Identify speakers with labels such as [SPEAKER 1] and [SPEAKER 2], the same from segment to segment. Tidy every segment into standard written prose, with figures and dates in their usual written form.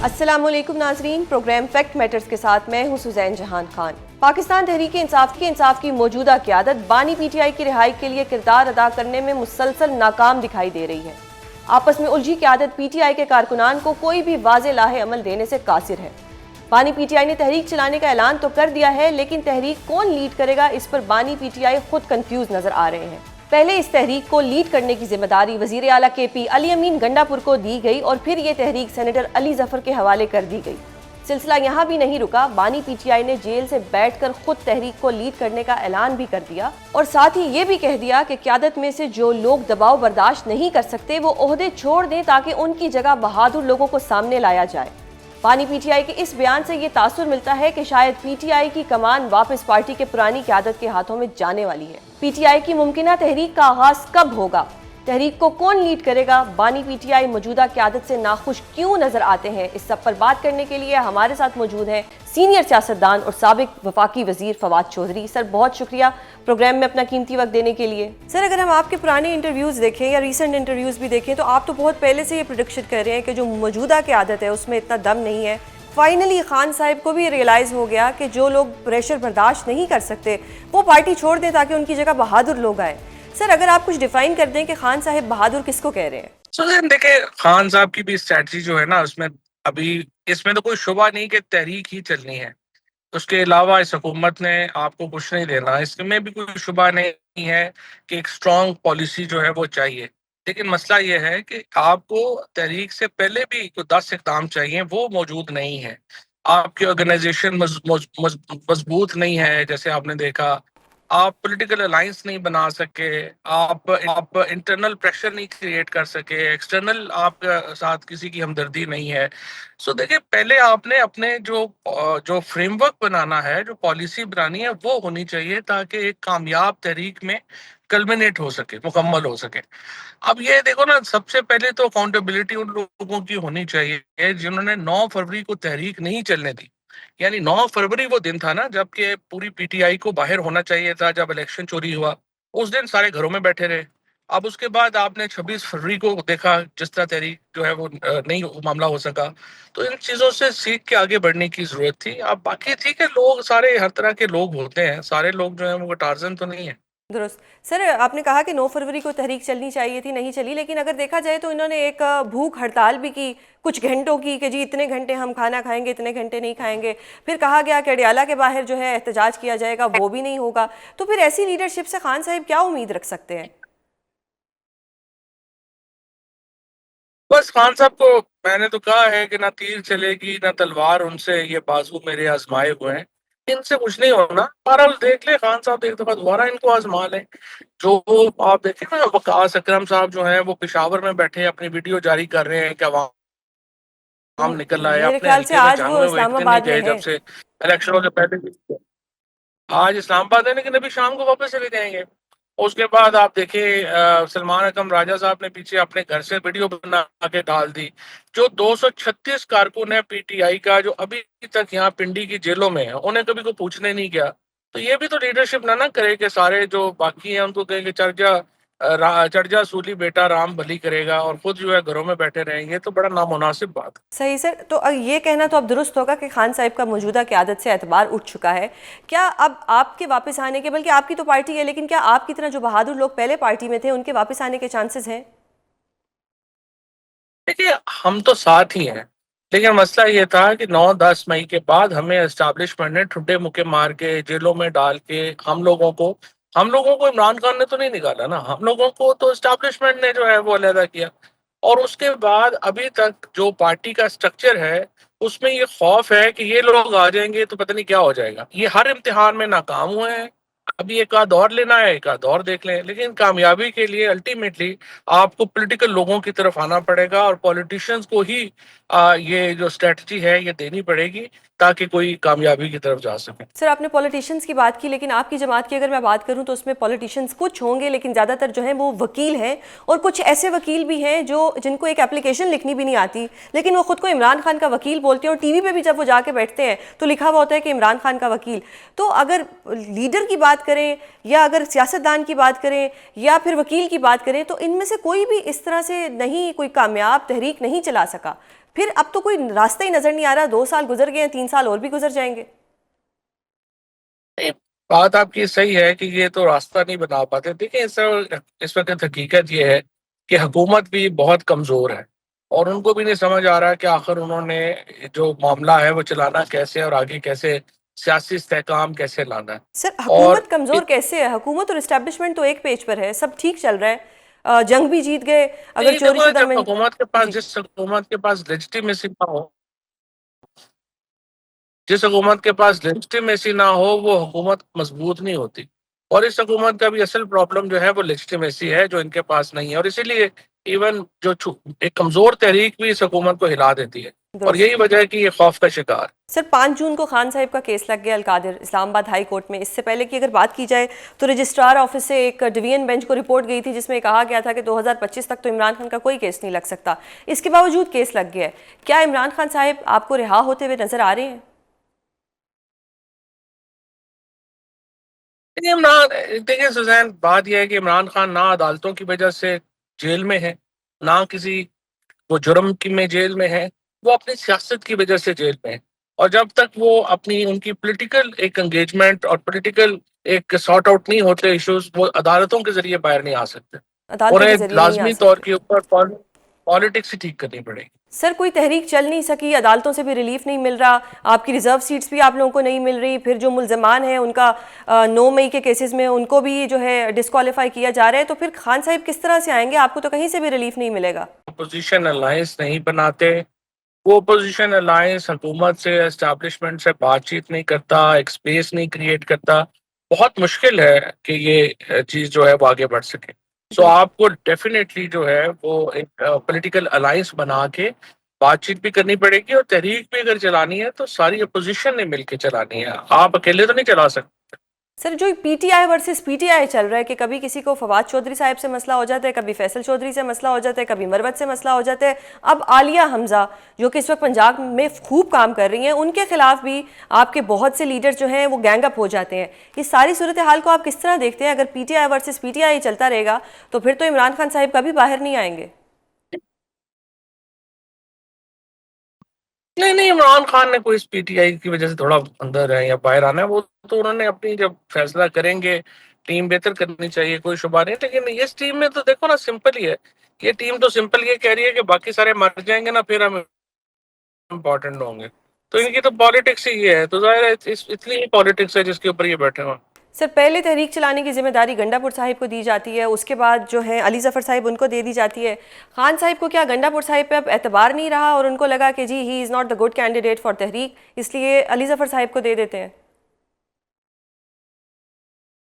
[SPEAKER 1] अस्सलामुअलैकुम नाजरीन, programme fact matters के साथ मैं हूं सुजैन जहान खान। पाकिस्तान तहरीक इंसाफ की मौजूदा क़यादत बानी पीटीआई की रिहाई के लिए किरदार अदा करने में मुसलसल नाकाम दिखाई दे रही है। आपस में उलझी क़यादत पीटीआई के कारकुनान को कोई भी वाज़े लाहे अमल देने से कासिर है। बानी पीटीआई ने तहरीक चलाने का ऐलान तो कर दिया है, लेकिन तहरीक कौन लीड करेगा, इस पर बानी पीटीआई खुद कंफ्यूज नजर आ रहे हैं। पहले इस तहरीक को लीड करने की जिम्मेदारी वजीर आला KP अली अमीन गंडापुर को दी गई और फिर ये तहरीक सेनेटर अली जफर के हवाले कर दी गई। सिलसिला यहाँ भी नहीं रुका, बानी पीटीआई ने जेल से बैठकर खुद तहरीक को लीड करने का ऐलान भी कर दिया और साथ ही ये भी कह दिया कि क़यादत में से जो लोग दबाव बर्दाश्त नहीं कर सकते वो ओहदे छोड़ दें ताकि उनकी जगह बहादुर लोगों को सामने लाया जाए। बानी पीटीआई के इस बयान से ये तासुर मिलता है कि शायद पीटीआई की कमान वापस पार्टी के पुरानी क़यादत के हाथों में जाने वाली है। पीटीआई की मुमकिना तहरीक का आगाज कब होगा, तहरीक को कौन लीड करेगा, बानी पीटीआई मौजूदा क़यादत से नाखुश क्यों नजर आते हैं, इस सब पर बात करने के लिए हमारे साथ मौजूद हैं सीनियर सियासतदान और साबिक वफाकी वजीर फवाद चौधरी। सर, बहुत शुक्रिया प्रोग्राम में अपना कीमती वक्त देने के लिए। सर, अगर हम आपके पुराने इंटरव्यूज़ देखें या रीसेंट इंटरव्यूज़ भी देखें तो आप तो बहुत पहले से ये प्रेडिक्शन कर रहे हैं कि जो मौजूदा क़यादत है उसमें इतना दम नहीं है। फाइनली खान साहब को भी रियलाइज़ हो गया कि जो लोग प्रेशर बर्दाश्त नहीं कर सकते वो पार्टी छोड़ दें ताकि उनकी जगह बहादुर लोग आए। सर, अगर आप कुछ डिफाइन कर दें कि खान साहब बहादुर किसको कह रहे हैं?
[SPEAKER 2] सुजैन, देखिए, खान साहब की भी स्ट्रैटेजी जो है ना, उसमें अभी इसमें तो कोई शुबा नहीं कि तहरीक ही चलनी है। उसके अलावा इस हुकूमत ने आपको कुछ नहीं देना, इसमें भी कोई शुबा नहीं है कि एक स्ट्रॉन्ग पॉलिसी जो है वो चाहिए। लेकिन मसला ये है कि आपको तहरीक से पहले भी जो 10 इक़दाम चाहिए वो मौजूद नहीं है। आपकी ऑर्गेनाइजेशन मजबूत नहीं है। जैसे आपने देखा, आप पॉलिटिकल अलायंस नहीं बना सके, आप इंटरनल प्रेशर नहीं क्रिएट कर सके, एक्सटर्नल आपके साथ किसी की हमदर्दी नहीं है। सो देखिए, पहले आपने अपने जो फ्रेमवर्क बनाना है, जो पॉलिसी बनानी है, वो होनी चाहिए ताकि एक कामयाब तहरीक में कल्मिनेट हो सके, मुकम्मल हो सके। अब ये देखो ना, सबसे पहले तो अकाउंटेबिलिटी उन लोगों की होनी चाहिए जिन्होंने 9 फरवरी को तहरीक नहीं चलने दी। यानी 9 फरवरी वो दिन था ना जबकि पूरी पीटीआई को बाहर होना चाहिए था, जब इलेक्शन चोरी हुआ। उस दिन सारे घरों में बैठे रहे। अब उसके बाद आपने 26 फरवरी को देखा, जिस तरह तहरीक जो है वो नहीं मामला हो सका। तो इन चीजों से सीख के आगे बढ़ने की जरूरत थी। अब बाकी ठीक है, लोग सारे हर तरह के लोग होते हैं, सारे लोग जो है वो टार्जन तो नहीं है।
[SPEAKER 1] दुरुस्त। सर, आपने कहा कि 9 फरवरी को तहरीक चलनी चाहिए थी, नहीं चली, लेकिन अगर देखा जाए तो इन्होंने एक भूख हड़ताल भी की कुछ घंटों की कि जी इतने घंटे हम खाना खाएंगे, इतने घंटे नहीं खाएंगे। फिर कहा गया कि अडियाला के बाहर जो है एहतजाज किया जाएगा, वो भी नहीं होगा। तो फिर ऐसी लीडरशिप से खान साहब क्या उम्मीद रख सकते हैं?
[SPEAKER 2] बस खान साहब को मैंने तो कहा है कि ना तीर चलेगी ना तलवार, उनसे ये बाजू मेरे आजमाए हुए हैं, इनसे कुछ नहीं होना। बहरहाल देख ले खान साहब, एक दफा दोबारा इनको आजमा लें। जो आप देखें ना, वकास अकरम साहब जो हैं वो पेशावर में बैठे अपनी वीडियो जारी कर रहे हैं कि अवाम निकल आए,
[SPEAKER 1] मेरे
[SPEAKER 2] अपने
[SPEAKER 1] ख्याल से
[SPEAKER 2] हल्के में
[SPEAKER 1] आज
[SPEAKER 2] जंग
[SPEAKER 1] वो
[SPEAKER 2] में वो एक दिन नहीं
[SPEAKER 1] इस्लामाबाद में
[SPEAKER 2] गए
[SPEAKER 1] है।
[SPEAKER 2] जब से इलेक्शन से पहले। आज इस्लामाबाद है, लेकिन अभी शाम को वापस चले जाएंगे। उसके बाद आप देखिए, सलमान अकरम राजा साहब ने पीछे अपने घर से वीडियो बना के डाल दी। जो 236 कारकुन है पीटीआई का, जो अभी तक यहाँ पिंडी की जेलों में है, उन्हें कभी को पूछने नहीं गया। तो ये भी तो लीडरशिप ना करे कि सारे जो बाकी हैं उनको कहेंगे चढ़ जा सूली बेटा, राम भली करेगा, और खुद जो है घरों में बैठे रहेंगे। तो बड़ा नामुनासिब बात है।
[SPEAKER 1] सही सर, तो ये कहना तो अब दुरुस्त होगा कि खान साहब का मौजूदा क़यादत से एतबार उठ चुका है। क्या अब आपके वापस आने के, बल्कि आपकी तो पार्टी है, लेकिन क्या आपकी तरह जो बहादुर लोग पहले पार्टी में थे उनके वापस आने के चांसेस हैं?
[SPEAKER 2] देखिए, हम तो साथ ही हैं, लेकिन मसला ये था कि 9-10 मई के बाद हमें एस्टैब्लिशमेंट ने ठुड्डे मुक्के मार के जेलों में डाल के हम लोगों को इमरान खान ने तो नहीं निकाला ना, हम लोगों को तो एस्टैब्लिशमेंट ने जो है वो अलहदा किया। और उसके बाद अभी तक जो पार्टी का स्ट्रक्चर है, उसमें ये खौफ है कि ये लोग आ जाएंगे तो पता नहीं क्या हो जाएगा। ये हर इम्तिहान में नाकाम हुए हैं। अभी एक आध और लेना है, एक आध और देख लें, लेकिन कामयाबी के लिए अल्टीमेटली आपको पॉलिटिकल लोगों की तरफ आना पड़ेगा और पॉलिटिशियंस को ही ये जो स्ट्रेटजी है ये देनी पड़ेगी ताकि कोई कामयाबी की तरफ जा सके।
[SPEAKER 1] सर, आपने पॉलिटिशियंस की बात की, लेकिन आपकी जमात की अगर मैं बात करूं तो उसमें पॉलिटिशियंस कुछ होंगे, लेकिन ज़्यादातर जो हैं वो वकील हैं। और कुछ ऐसे वकील भी हैं जो जिनको एक एप्लीकेशन लिखनी भी नहीं आती, लेकिन वो खुद को इमरान खान का वकील बोलते हैं और टीवी पे भी जब वो जाके बैठते हैं तो लिखा हुआ होता है कि इमरान खान का वकील। तो अगर लीडर की बात करें या अगर सियासतदान की बात करें या फिर वकील की बात करें, तो इनमें से कोई भी इस तरह से नहीं, कोई कामयाब तहरीक नहीं चला सका। फिर अब तो कोई रास्ता ही नजर नहीं आ रहा, 2 साल गुजर गए हैं, 3 साल और भी गुजर जाएंगे।
[SPEAKER 2] नहीं, बात आपकी सही है कि ये तो रास्ता नहीं बना पाते। देखिए इस वक्त हकीकत ये है कि हुकूमत भी बहुत कमजोर है और उनको भी नहीं समझ आ रहा कि आखिर उन्होंने जो मामला है वो चलाना कैसे है और आगे कैसे सियासी इस्तेहकाम कैसे लाना है।
[SPEAKER 1] सर
[SPEAKER 2] और
[SPEAKER 1] हुकूमत कमजोर कैसे है? हुकूमत और इस्टेब्लिशमेंट तो एक पेज पर है, सब ठीक चल रहा है, जंग भी जीत गए। अगर
[SPEAKER 2] नहीं,
[SPEAKER 1] चोरी
[SPEAKER 2] देखो
[SPEAKER 1] शुदा
[SPEAKER 2] जब
[SPEAKER 1] मिन
[SPEAKER 2] हुकूमत के पास
[SPEAKER 1] जी।
[SPEAKER 2] जिस हुकूमत के पास लेजिटिमेसी ना हो, जिस हुकूमत के पास लेजिटिमेसी ना हो वो हुकूमत मजबूत नहीं होती। और इस हुकूमत का भी असल प्रॉब्लम जो है वो लेजिटिमेसी है जो इनके पास नहीं है। और इसीलिए इवन एक कमजोर तहरीक भी इस हुकूमत को हिला देती है। और
[SPEAKER 1] दुरुस्त।
[SPEAKER 2] यही वजह है कि ये खौफ का शिकार।
[SPEAKER 1] सर 5 जून को खान साहिब का केस लग गया अलकादिर इस्लामाबाद हाई कोर्ट में। इससे पहले की अगर बात की जाए तो रजिस्ट्रार ऑफिस से एक डिवीजन बेंच को रिपोर्ट गई थी जिसमें कहा गया था कि 2025 तक तो इमरान खान का कोई केस नहीं लग सकता। इसके बावजूद केस लग गया है। क्या इमरान खान साहिब आपको रिहा होते हुए नजर आ रहे हैं?
[SPEAKER 2] देखिए इमरान देखिए सुजैन, बात यह है कि इमरान खान ना अदालतों की वजह से जेल में है, ना किसी वो जुर्म की में जेल में है, वो अपनी सियासत की वजह से जेल में है। और जब तक वो अपनी उनकी पॉलिटिकल एक एंगेजमेंट और पॉलिटिकल एक सॉर्ट आउट नहीं होते इश्यूज, वो अदालतों के जरिए बाहर नहीं आ सकते।
[SPEAKER 1] अदालतों के
[SPEAKER 2] उन्हें
[SPEAKER 1] जरिए नहीं आ
[SPEAKER 2] लाजमी तौर
[SPEAKER 1] सकते।
[SPEAKER 2] के ऊपर पॉलिटिक्स ही ठीक करनी पड़ेगी।
[SPEAKER 1] सर कोई तहरीक चल नहीं सकी, अदालतों से भी रिलीफ नहीं मिल रहा, आपकी रिजर्व सीट्स भी आप लोगों को नहीं मिल रही, फिर जो मुल्जमान हैं उनका 9 मई के केसेस में उनको भी जो है डिस्क्वालीफाई किया जा रहा है, तो फिर खान साहिब किस तरह से आएंगे? आपको तो कहीं से भी रिलीफ नहीं मिलेगा।
[SPEAKER 2] अपोजिशन अलायंस नहीं बनाते, वो अपोजिशन अलायंस हुकूमत से एस्टैब्लिशमेंट से बातचीत नहीं करता, एक स्पेस नहीं क्रिएट करता। बहुत मुश्किल है कि ये चीज जो है वो आगे बढ़ सके। सो
[SPEAKER 1] दुरुस्त।
[SPEAKER 2] आपको डेफिनेटली जो है वो एक पॉलिटिकल अलायंस बना के बातचीत भी करनी पड़ेगी और तहरीक भी अगर चलानी है तो सारी अपोजिशन ने मिलकर चलानी है, आप अकेले तो नहीं चला सकते।
[SPEAKER 1] सर जो पीटीआई वर्सेस पीटीआई चल रहा है कि कभी किसी को फवाद चौधरी साहब से मसला हो जाता है, कभी फैसल चौधरी से मसला हो जाता है, कभी मरवत से मसला हो जाता है, अब आलिया हमजा जो कि इस वक्त पंजाब में खूब काम कर रही हैं उनके खिलाफ भी आपके बहुत से लीडर जो हैं वो गैंग अप हो जाते हैं। इस सारी सूरत हाल को आप किस तरह देखते हैं? अगर पीटीआई वर्सेस पीटीआई चलता रहेगा तो फिर तो इमरान खान साहब कभी बाहर नहीं आएंगे।
[SPEAKER 2] नहीं नहीं, इमरान खान ने कोई इस पीटीआई की वजह से थोड़ा अंदर है या बाहर आना है, वो तो उन्होंने अपनी जब फैसला करेंगे। टीम बेहतर करनी चाहिए, कोई शुबा नहीं। लेकिन इस टीम में तो देखो ना, सिंपल ही है। ये टीम तो सिंपल ये कह रही है कि बाकी सारे मर जाएंगे ना फिर हम इम्पोर्टेंट होंगे। तो इनकी तो पॉलिटिक्स ही ये है, तो जाहिर है इतनी ही पॉलिटिक्स है जिसके ऊपर ये बैठे हुए हैं।
[SPEAKER 1] सर पहले तहरीक चलाने की जिम्मेदारी गंडापुर साहिब को दी जाती है, उसके बाद जो है अली जफ़र साहिब उनको दे दी जाती है। खान साहिब को क्या गंडापुर साहिब पे अब एतबार नहीं रहा और उनको लगा कि जी he is not the good candidate for Tehreek, इसलिए अली जफ़र साहिब को दे देते हैं?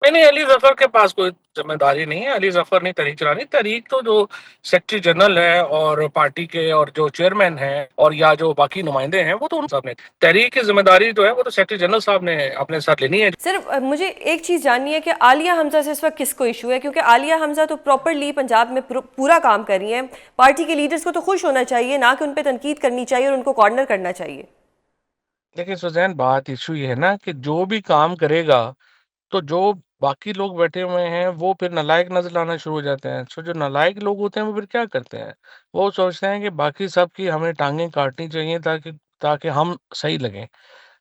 [SPEAKER 2] नहीं नहीं, अली जफर के पास कोई जिम्मेदारी नहीं है। अली जफर ने तहरीक चलानी। तहरीक तो जो सेक्रेटरी जनरल है और पार्टी के और जो चेयरमैन है और या जो बाकी नुमाइंदे हैं वो तो उन साहब ने, तहरीक की जिम्मेदारी जो है वो तो सेक्रेटरी जनरल साहब ने अपने साथ लेनी है।
[SPEAKER 1] सर मुझे एक चीज़ जाननी है कि आलिया हमजा से इस वक्त किसको इशू है, क्योंकि आलिया हमजा तो प्रॉपरली पंजाब में पूरा काम कर रही हैं। पार्टी के लीडर्स को तो खुश होना चाहिए, ना कि उन पर तनकीद करनी चाहिए और उनको कॉर्नर करना चाहिए।
[SPEAKER 2] देखिए सुजैन, बात इशू ये है ना कि जो भी काम करेगा तो जो बाकी लोग बैठे हुए हैं वो फिर नालायक नजर आना शुरू हो जाते हैं। सो जो नालायक लोग होते हैं वो फिर क्या करते हैं, वो सोचते हैं कि बाकी सब की हमें टांगें काटनी चाहिए ताकि ताकि हम सही लगें।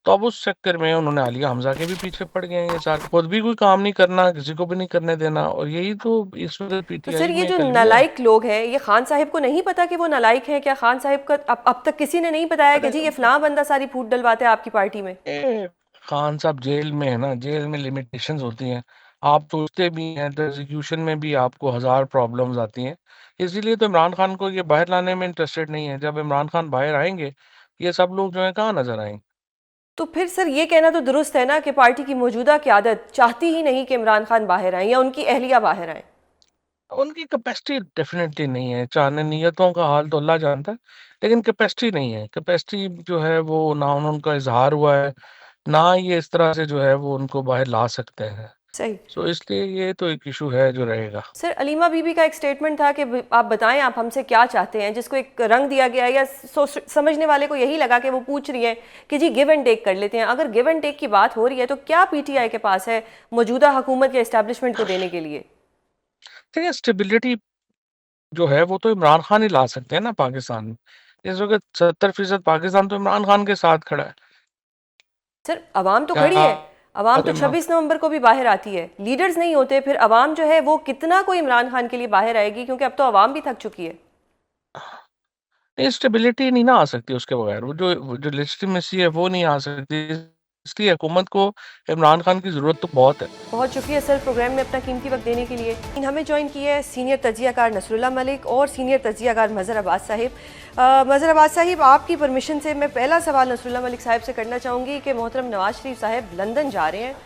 [SPEAKER 2] तो अब उस चक्कर में उन्होंने आलिया हमजा के भी पीछे पड़ गए हैं। ये सारे खुद भी कोई काम नहीं करना, किसी को भी नहीं करने देना, और यही तो इस वक्त
[SPEAKER 1] तो सर
[SPEAKER 2] पीटीआई
[SPEAKER 1] ये
[SPEAKER 2] में
[SPEAKER 1] जो
[SPEAKER 2] कलगी है।
[SPEAKER 1] नालायक लोग हैं, ये खान साहिब को नहीं पता कि वो नालायक हैं? क्या खान साहिब का अब तक किसी ने नहीं बताया कि
[SPEAKER 2] अरे
[SPEAKER 1] जी ये फलां बंदा सारी फूट डलवाता है आपकी पार्टी में?
[SPEAKER 2] ए, खान साहब जेल में है ना, जेल में लिमिटेशंस होती हैं। आप सोचते भी हैं तो एग्जीक्यूशन में भी आपको हजार प्रॉब्लम्स आती हैं। इसीलिए तो इमरान खान को ये बाहर लाने में इंटरेस्टेड नहीं है। जब इमरान खान बाहर आएंगे, ये सब लोग जो है कहाँ नजर आएंगे।
[SPEAKER 1] तो फिर सर ये कहना तो दुरुस्त है ना कि पार्टी की मौजूदा क़यादत चाहती ही नहीं कि इमरान खान बाहर आए या उनकी अहलिया बाहर आए?
[SPEAKER 2] उनकी कैपेसिटी डेफिनेटली नहीं है। चाहने नियतों का हाल तो अल्लाह जानता है, लेकिन कैपेसिटी नहीं है। कैपेसिटी जो है वो ना उनका इजहार हुआ है, ना ये इस तरह से जो है वो उनको बाहर ला सकते हैं।
[SPEAKER 1] सही।
[SPEAKER 2] सो इसलिए ये तो एक इशू है जो रहेगा।
[SPEAKER 1] सर अलीमा बीबी का एक स्टेटमेंट था कि आप बताएं आप हमसे क्या चाहते हैं, जिसको एक रंग दिया गया या समझने वाले को यही लगा कि वो पूछ रही है कि जी गिव एंड टेक कर लेते हैं। अगर गिव एंड टेक की बात हो रही है तो क्या पीटीआई के पास है मौजूदा हुकूमत या एस्टेब्लिशमेंट को देने के लिए?
[SPEAKER 2] ठीक है, स्टेबिलिटी जो है वो तो इमरान खान ही ला सकते हैं ना पाकिस्तान में। इस वक़्त 70% पाकिस्तान तो इमरान खान के साथ खड़ा है।
[SPEAKER 1] सर अवाम तो
[SPEAKER 2] क्या
[SPEAKER 1] खड़ी है, अवाम तो
[SPEAKER 2] इमरान
[SPEAKER 1] 26 नवंबर को भी बाहर आती है, लीडर्स नहीं होते, फिर अवाम जो है वो कितना कोई इमरान खान के लिए बाहर आएगी, क्योंकि अब तो अवाम भी थक चुकी है।
[SPEAKER 2] नहीं, स्टेबिलिटी नहीं ना आ सकती उसके बगैर, वो जो लेजिटिमेसी है वो नहीं आ सकती, इसलिए हुकूमत को इमरान खान की ज़रूरत तो बहुत है।
[SPEAKER 1] बहुत शुक्रिया सर प्रोग्राम में अपना कीमती वक्त देने के लिए। हमें ज्वाइन किया है सीनियर तजियाकार नसरुल्लाह मलिक और सीनियर तजियाकार मज़हर अब्बास साहिब। मज़हर अब्बास साहिब, आपकी परमिशन से मैं पहला सवाल नसरुल्लाह मलिक साहब से करना चाहूँगी कि मोहतरम नवाज शरीफ साहब लंदन जा रहे हैं।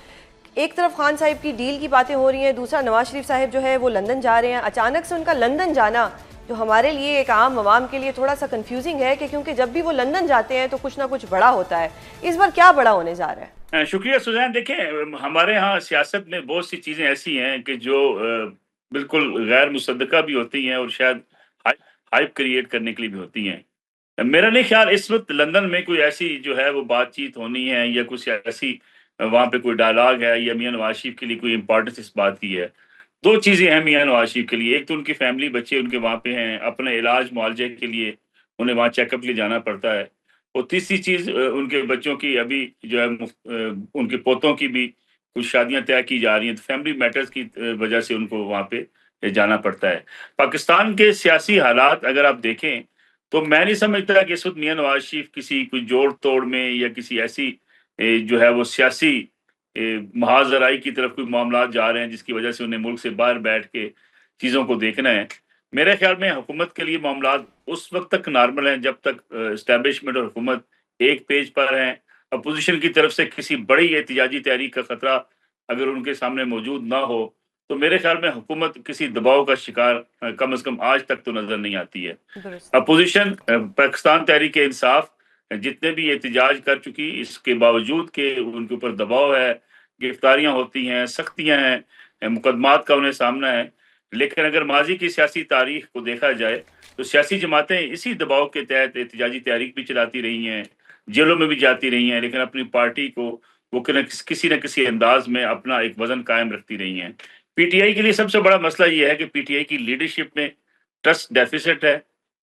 [SPEAKER 1] एक तरफ खान साहिब की डील की बातें हो रही हैं, दूसरा नवाज शरीफ साहब जो है वो लंदन जा रहे हैं। अचानक से उनका लंदन जाना जो हमारे लिए एक आम आवाम के लिए थोड़ा सा कंफ्यूजिंग है कि क्योंकि जब भी वो लंदन जाते हैं तो कुछ ना कुछ बड़ा होता है। इस बार क्या बड़ा होने जा रहा है?
[SPEAKER 3] शुक्रिया सुजैन। देखें, हमारे यहाँ सियासत में बहुत सी चीज़ें ऐसी हैं कि जो बिल्कुल गैर मुसद्दका भी होती हैं और शायद हाइप क्रिएट करने के लिए भी होती हैं। मेरा नहीं ख्याल इस वक्त लंदन में कोई ऐसी जो है वो बातचीत होनी है या कुछ ऐसी वहाँ पे कोई डायलॉग है या मियां नवाज शरीफ के लिए कोई इंपॉर्टेंस इस बात की है। दो चीज़ें हैं मियां नवाज शरीफ के लिए, एक तो उनकी फैमिली, बच्चे उनके वहाँ पे हैं, अपने इलाज मुआवजे के लिए उन्हें वहाँ चेकअप के लिए जाना पड़ता है। और तीसरी चीज़ उनके बच्चों की अभी जो है उनके पोतों की भी कुछ शादियां तय की जा रही हैं, तो फैमिली मैटर्स की वजह से उनको वहाँ पे जाना पड़ता है। पाकिस्तान के सियासी हालात अगर आप देखें तो मैं नहीं समझता कि इस वक्त मियां नवाज शरीफ किसी कोई जोड़ तोड़ में या किसी ऐसी जो है वो सियासी महाजराई की तरफ कोई मामला जा रहे हैं जिसकी वजह से उन्हें मुल्क से बाहर बैठ के चीज़ों को देखना है। मेरे ख्याल में हुकूमत के लिए मामला उस वक्त तक नॉर्मल हैं जब तक एस्टैब्लिशमेंट और हुकूमत एक पेज पर हैं। अपोजिशन की तरफ से किसी बड़ी एहतिजाजी तहरीक का खतरा अगर उनके सामने मौजूद ना हो तो मेरे ख्याल में हुकूमत किसी दबाव का शिकार कम से कम आज तक तो नजर नहीं आती है।
[SPEAKER 1] दुरुस्त।
[SPEAKER 3] अपोजिशन पाकिस्तान तहरीक इंसाफ जितने भी एहतजाज कर चुकी, इसके बावजूद के उनके ऊपर दबाव है, गिरफ्तारियां होती हैं, सख्तियां हैं, मुकदमात का उन्हें सामना है। लेकिन अगर माजी की सियासी तारीख को देखा जाए तो सियासी जमातें इसी दबाव के तहत एहतजाजी तहरीक भी चलाती रही हैं, जेलों में भी जाती रही हैं, लेकिन अपनी पार्टी को वो किसी न किसी अंदाज में अपना एक वजन कायम रखती रही हैं। पीटीआई के लिए सबसे बड़ा मसला ये है कि पीटीआई की लीडरशिप में ट्रस्ट डेफिसिट है।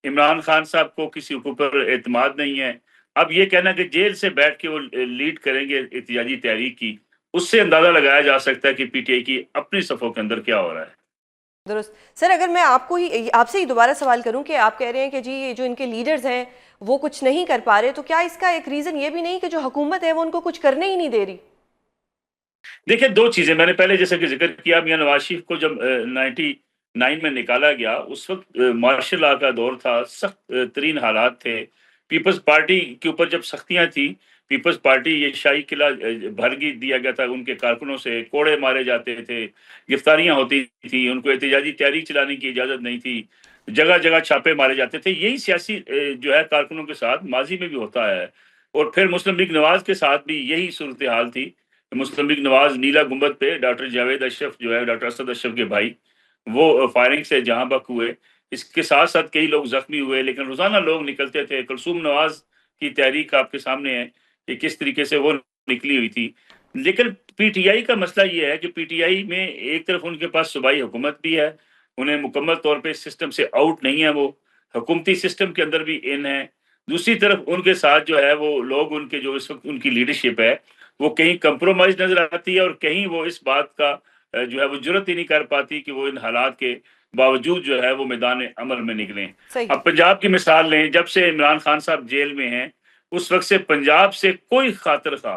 [SPEAKER 3] इमरान खान साहब को किसी के ऊपर एतमाद नहीं है। अब ये कहना कि जेल से बैठ के वो लीड करेंगे एहतजाजी तहरीक की, उससे अंदाजा लगाया जा सकता है कि पीटीआई की अपनी सफ़ों के अंदर क्या हो रहा है।
[SPEAKER 1] दुरुस्त। सर अगर मैं आपसे ही दोबारा सवाल करूं कि आप कह रहे हैं कि जी ये जो इनके लीडर्स हैं वो कुछ नहीं कर पा रहे, तो क्या इसका एक रीजन ये भी नहीं कि जो हुकूमत है वो उनको कुछ करने ही नहीं दे रही?
[SPEAKER 3] देखिए, दो चीजें मैंने पहले जैसे कि जिक्र किया, मियां नवाज शरीफ को जब 99 में निकाला गया उस वक्त मार्शल लॉ का दौर था, सख्त तरीन हालात थे। पीपल्स पार्टी के ऊपर जब सख्तियां थी, पीपल्स पार्टी ये शाही किला भर दिया गया था, उनके कारकुनों से कोड़े मारे जाते थे, गिरफ्तारियां होती थी, उनको एहतजाजी तहरीक चलाने की इजाजत नहीं थी, जगह जगह छापे मारे जाते थे। यही सियासी जो है कारकुनों के साथ माजी में भी होता है। और फिर मुस्लिम लीग नवाज के साथ भी यही सूरत हाल थी। मुस्लिम लीग नवाज नीला गुंबद पे डॉक्टर जावेद अशरफ जो है, डॉक्टर असद अशरफ के भाई, वो फायरिंग से जहां बक हुए। इसके साथ साथ कई लोग जख्मी हुए, लेकिन रोजाना लोग निकलते थे। कुलसूम नवाज की तहरीक आपके सामने है कि किस तरीके से वो निकली हुई थी। लेकिन पीटीआई का मसला ये है कि पीटीआई में एक तरफ उनके पास सूबाई हुकूमत भी है, उन्हें मुकम्मल तौर पर सिस्टम से आउट नहीं है, वो हुकूमती सिस्टम के अंदर भी इन है। दूसरी तरफ उनके साथ जो है वो लोग, उनके जो इस वक्त उनकी लीडरशिप है, वो कहीं कंप्रोमाइज नजर आती है और कहीं वो इस बात का जो है वो जुर्रत ही नहीं कर पाती कि वो इन हालात के बावजूद जो है वो मैदान अमल में निकलें।
[SPEAKER 1] सही।
[SPEAKER 3] अब पंजाब की मिसाल लें, जब से इमरान खान साहब जेल में हैं उस वक्त से पंजाब से कोई खातिर खा,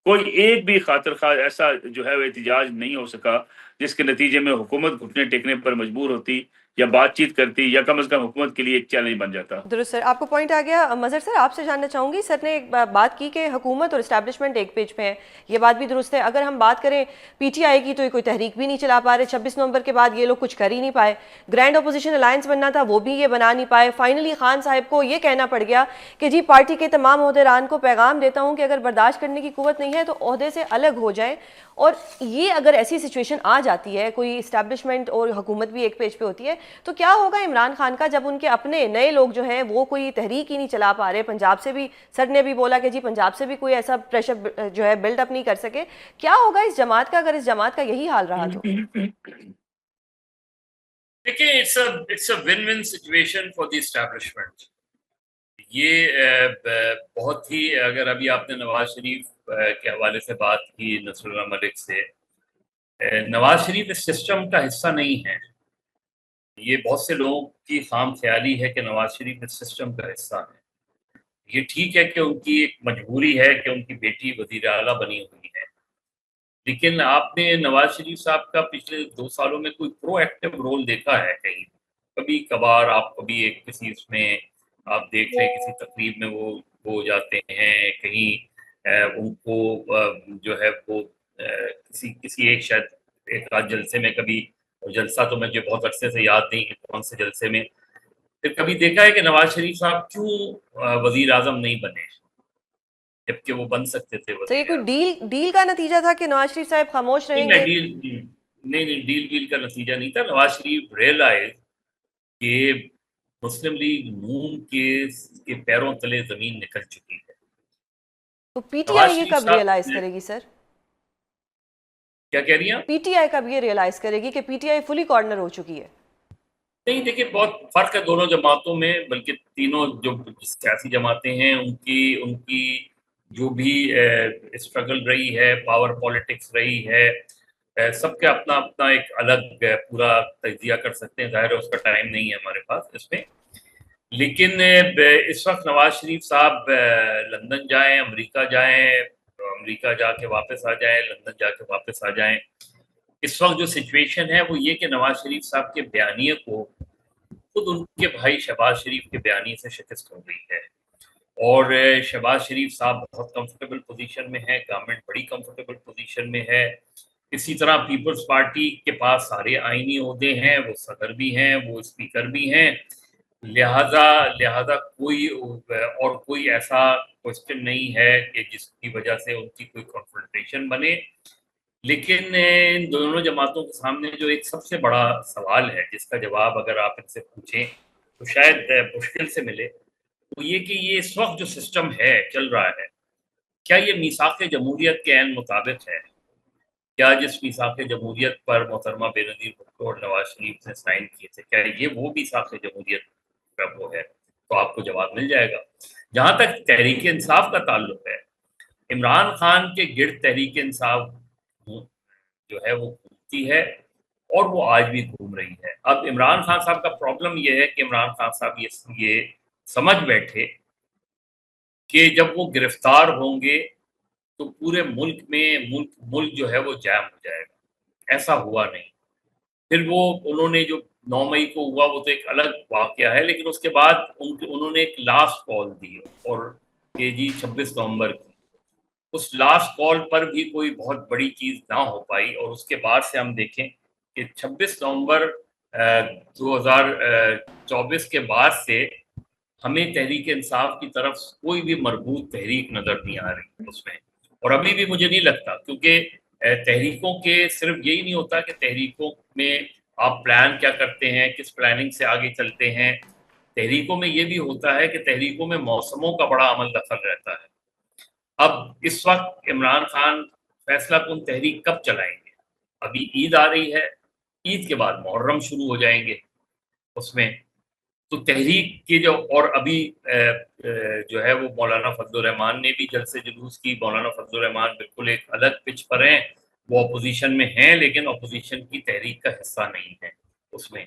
[SPEAKER 3] कोई एक भी खातिर खा ऐसा जो है वो एहतजाज नहीं हो सका जिसके नतीजे में हुकूमत घुटने टेकने पर मजबूर होती या बातचीत करती या कम अज कम हुकूमत के लिए एक चैलेंज बन जाता।
[SPEAKER 1] दुरुस्त सर, आपको पॉइंट आ गया। मज़हर सर, आपसे जानना चाहूँगी, सर ने एक बात की कि हुकूमत और इस्टेब्लिशमेंट एक पेज पे है, ये बात भी दुरुस्त है। अगर हम बात करें पीटीआई की तो ये कोई तहरीक भी नहीं चला पा रहे, 26 नवंबर के बाद ये लोग कुछ कर ही नहीं पाए। ग्रैंड अपोजिशन अलायंस बनना था वो भी ये बना नहीं पाए। फाइनली खान साहब को ये कहना पड़ गया कि जी पार्टी के तमाम ओहदेदारान को पैगाम देता हूँ कि अगर बर्दाश्त करने की कुव्वत नहीं है तो ओहदे से अलग हो जाए। और ये अगर ऐसी सिचुएशन आ जाती है, कोई इस्टेब्लिशमेंट और हुकूमत भी एक पेज पे होती है, तो क्या होगा इमरान खान का जब उनके अपने नए लोग जो हैं वो कोई तहरीक ही नहीं चला पा रहे? पंजाब से भी सर ने भी बोला कि जी पंजाब से भी कोई ऐसा प्रेशर जो है बिल्डअप नहीं कर सके। क्या होगा इस जमात का अगर इस जमात का यही हाल रहा तो?
[SPEAKER 4] देखिए, it's a win win situation for the establishment. ये बहुत ही, अगर अभी आपने नवाज शरीफ के हवाले से बात की, नसरुल्लाह मलिक से, नवाज शरीफ इस सिस्टम का हिस्सा नहीं है। ये बहुत से लोगों की खाम ख्याली है कि नवाज शरीफ इस सिस्टम का हिस्सा है। ये ठीक है कि उनकी एक मजबूरी है कि उनकी बेटी वजीर आला बनी हुई है, लेकिन आपने नवाज शरीफ साहब का पिछले 2 सालों में कोई प्रोएक्टिव रोल देखा है कहीं? कभी कभार आप कभी एक किसी इसमें आप देख लें, किसी तकरीब में वो जाते हैं कहीं, उनको जो है वो किसी किसी एक शायद एक आध जलसे में, कभी जलसा तो मुझे बहुत अरसे से याद नहीं कि कौन से जलसे में, फिर कभी देखा है कि नवाज शरीफ साहब क्यों वजीर आजम नहीं बने, जबकि वो बन सकते थे
[SPEAKER 1] तो ये
[SPEAKER 4] वजीर
[SPEAKER 1] कोई
[SPEAKER 4] आजम।
[SPEAKER 1] डील का नतीजा था कि नवाज शरीफ साहब खामोश रहेंगे?
[SPEAKER 4] नहीं, डील वील का नतीजा नहीं था। नवाज शरीफ रियलाइज कि मुस्लिम लीग नून के पैरों तले जमीन निकल चुकी है।
[SPEAKER 1] तो
[SPEAKER 4] नवाज
[SPEAKER 1] पीटीआई ये
[SPEAKER 4] शरीफ
[SPEAKER 1] कब
[SPEAKER 4] साहब
[SPEAKER 1] रियलाइज
[SPEAKER 4] ने,
[SPEAKER 1] करेगी सर?
[SPEAKER 4] क्या कह रही हैं आप?
[SPEAKER 1] पीटीआई कब ये रियलाइज करेगी कि पीटीआई फुली कॉर्नर हो चुकी है?
[SPEAKER 4] नहीं, देखिए बहुत फर्क है दोनों जमातों में, बल्कि तीनों जो सियासी जमातें हैं उनकी उनकी जो भी स्ट्रगल रही है, पावर पॉलिटिक्स रही है, सबके अपना अपना एक अलग पूरा तजिया कर सकते हैं। जाहिर है उसका टाइम नहीं है हमारे पास इसमें, लेकिन इस वक्त नवाज शरीफ साहब लंदन जाएं, अमेरिका जाएं, अमेरिका जाके वापस आ जाएं, लंदन जाके वापस आ जाएं, इस वक्त जो सिचुएशन है वो ये कि नवाज शरीफ साहब के बयानिए को खुद उनके भाई शहबाज शरीफ के बयानी से शिकस्त हो गई है। और शहबाज शरीफ साहब बहुत कंफर्टेबल पोजीशन में है, गवर्नमेंट बड़ी कंफर्टेबल पोजीशन में है। इसी तरह पीपल्स पार्टी के पास सारे आईनी ओहदे हैं, वो सदर भी हैं, वो स्पीकर भी हैं, लिहाजा लिहाजा कोई और कोई ऐसा क्वेश्चन नहीं है कि जिसकी वजह से उनकी कोई कॉन्फ्रंटेशन बने। लेकिन इन दोनों जमातों के सामने जो एक सबसे बड़ा सवाल है, जिसका जवाब अगर आप इनसे पूछें तो शायद मुश्किल से मिले, वो ये कि ये इस वक्त जो सिस्टम है चल रहा है, क्या ये मीसाक जमहूरियत के ऐन मुताबिक है? क्या जिस मीसाक जमहूरियत पर मोहतरमा बेनज़ीर भुट्टो और नवाज शरीफ ने साइन किए थे, क्या ये वो मीसाक जमहूरियत का वो है? तो आपको जवाब मिल जाएगा। जहां तक तहरीक इंसाफ का ताल्लुक है, इमरान खान के गिर्द तहरीक इंसाफ जो है वो घूमती है, और वो आज भी घूम रही है। अब इमरान खान साहब का प्रॉब्लम ये है कि इमरान खान साहब ये समझ बैठे कि जब वो गिरफ्तार होंगे तो पूरे मुल्क में मुल्क जो है वो जैम हो जाएगा। ऐसा हुआ नहीं। फिर वो उन्होंने जो 9 मई को हुआ वो तो एक अलग वाकया है, लेकिन उसके बाद उन्होंने एक लास्ट कॉल दी, और कि जी 26 नवंबर की, उस लास्ट कॉल पर भी कोई बहुत बड़ी चीज ना हो पाई। और उसके बाद से हम देखें कि 26 नवंबर 2024 के बाद से हमें तहरीक इंसाफ की तरफ कोई भी मरबूत तहरीक नजर नहीं आ रही उसमें। और अभी भी मुझे नहीं लगता, क्योंकि तहरीकों के सिर्फ यही नहीं होता कि तहरीकों में आप प्लान क्या करते हैं, किस प्लानिंग से आगे चलते हैं। तहरीकों में ये भी होता है कि तहरीकों में मौसमों का बड़ा अमल दखल रहता है। अब इस वक्त इमरान खान फैसला कुन तहरीक कब चलाएंगे? अभी ईद आ रही है, ईद के बाद मुहर्रम शुरू हो जाएंगे उसमें, तो तहरीक के जो, और अभी जो है वो मौलाना फजलुर रहमान ने भी जलसे जुलूस की। मौलाना फजलुर रहमान बिल्कुल एक अलग पिच पर हैं, वो अपोजिशन में हैं, लेकिन अपोजिशन की तहरीक का हिस्सा नहीं है उसमें।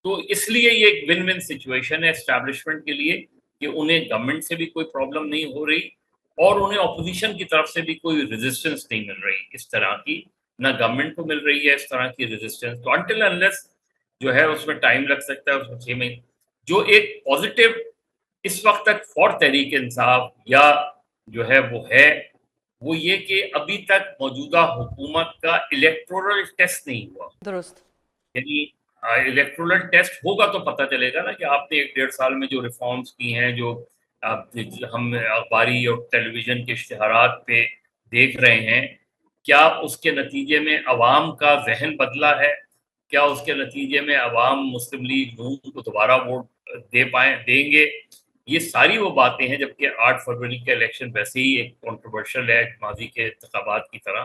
[SPEAKER 4] तो इसलिए ये एक विन विन सिचुएशन है एस्टैब्लिशमेंट के लिए कि उन्हें गवर्नमेंट से भी कोई प्रॉब्लम नहीं हो रही, और उन्हें अपोजिशन की तरफ से भी कोई रेजिस्टेंस नहीं मिल रही इस तरह की, ना गवर्नमेंट को मिल रही है इस तरह की रेजिस्टेंस। तो अनटिल अनलेस जो है उसमें टाइम लग सकता है, उसमें 6 महीने। जो एक पॉजिटिव इस वक्त तक फॉर तहरीक इंसाफ या जो है वो ये कि अभी तक मौजूदा हुकूमत का इलेक्टोरल टेस्ट नहीं हुआ।
[SPEAKER 1] दुरुस्त।
[SPEAKER 4] यानी इलेक्टोरल टेस्ट होगा तो पता चलेगा ना कि आपने 1-1.5 साल में जो रिफॉर्म्स की हैं, जो हम अखबारी और टेलीविजन के इश्तिहारात पे देख रहे हैं, क्या उसके नतीजे में अवाम का जहन बदला है? क्या उसके नतीजे में अवाम मुस्लिम लीग नून को दोबारा वोट देंगे? ये सारी वो बातें हैं, जबकि 8 फरवरी का इलेक्शन वैसे ही एक कंट्रोवर्शियल है माजी के इंतखाबात की तरह।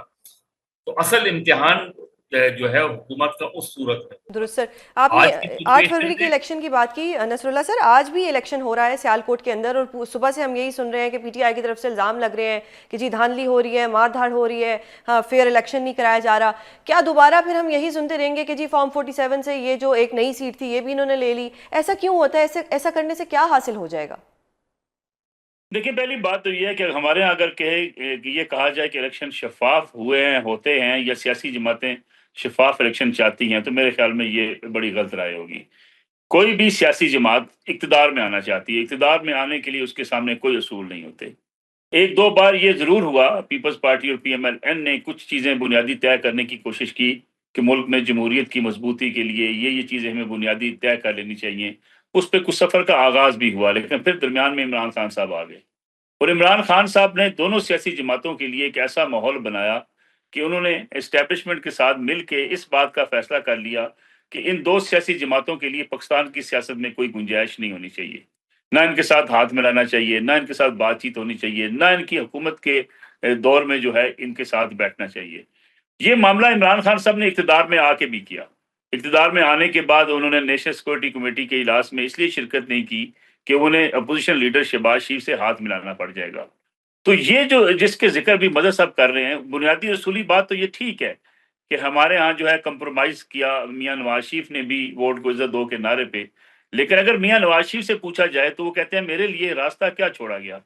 [SPEAKER 4] तो असल इम्तिहान जो है हुकूमत का उस सूरत में।
[SPEAKER 1] दुरुस्त सर, आपने
[SPEAKER 4] आज की
[SPEAKER 1] 8
[SPEAKER 4] सिचुएशन
[SPEAKER 1] फरवरी के
[SPEAKER 4] में
[SPEAKER 1] इलेक्शन की बात की। नसरुल्लाह सर, आज भी इलेक्शन हो रहा है सियालकोट के अंदर और सुबह से हम यही सुन रहे हैं कि पीटीआई की तरफ से इल्ज़ाम लग रहे हैं कि जी धांधली हो रही है, मारधाड़ हो रही है, हाँ फेयर इलेक्शन नहीं कराया जा रहा। क्या दोबारा फिर हम यही सुनते रहेंगे कि जी फॉर्म 47 से ये जो एक नई सीट थी ये भी इन्होंने ले ली? ऐसा क्यों होता है? ऐसा करने से क्या हासिल हो जाएगा?
[SPEAKER 3] देखिए, पहली बात तो ये है कि हमारे यहाँ अगर कहे कि ये कहा जाए कि इलेक्शन शफ़ाफ़ हुए हैं, होते हैं या सियासी जमातें शफ़ाफ़ इलेक्शन चाहती हैं, तो मेरे ख़्याल में ये बड़ी गलत राय होगी। कोई भी सियासी जमात इक़्तिदार में आना चाहती है, इक़्तिदार में आने के लिए उसके सामने कोई असूल नहीं होते। 1-2 बार ये ज़रूर हुआ, पीपल्स पार्टी और पीएमएल-एन ने कुछ चीज़ें बुनियादी तय करने की कोशिश की कि मुल्क में जमहूरियत की मज़बूती के लिए ये चीज़ें हमें बुनियादी तय कर लेनी चाहिए। उस पे कुछ सफ़र का आगाज़ भी हुआ, लेकिन फिर दरमियान में इमरान खान साहब आ गए। और इमरान खान साहब ने दोनों सियासी जमातों के लिए एक ऐसा माहौल बनाया कि उन्होंने एस्टेब्लिशमेंट के साथ मिल के इस बात का फैसला कर लिया कि इन 2 सियासी जमातों के लिए पाकिस्तान की सियासत में कोई गुंजाइश नहीं होनी चाहिए। ना इनके साथ हाथ मिलाना चाहिए, ना इनके साथ बातचीत होनी चाहिए, ना इनकी हुकूमत के दौर में जो है इनके साथ बैठना चाहिए। ये मामला इमरान खान साहब ने इक़्तिदार में आके भी किया। इक़्तिदार में आने के बाद उन्होंने नेशनल सिक्योरिटी कमेटी के इजलास में इसलिए शिरकत नहीं की कि उन्हें अपोज़िशन लीडर शहबाज शरीफ से हाथ मिलाना पड़ जाएगा। तो ये जो जिसके ज़िक्र भी मदद साहब कर रहे हैं, बुनियादी असूली बात तो ये ठीक है कि हमारे यहाँ जो है कंप्रोमाइज़ किया मियाँ नवाज़ शरीफ ने भी वोट को इज़्ज़त दो के नारे पे। लेकिन अगर मियाँ नवाज़ शरीफ से पूछा जाए तो वो कहते हैं मेरे लिए रास्ता क्या छोड़ा गया?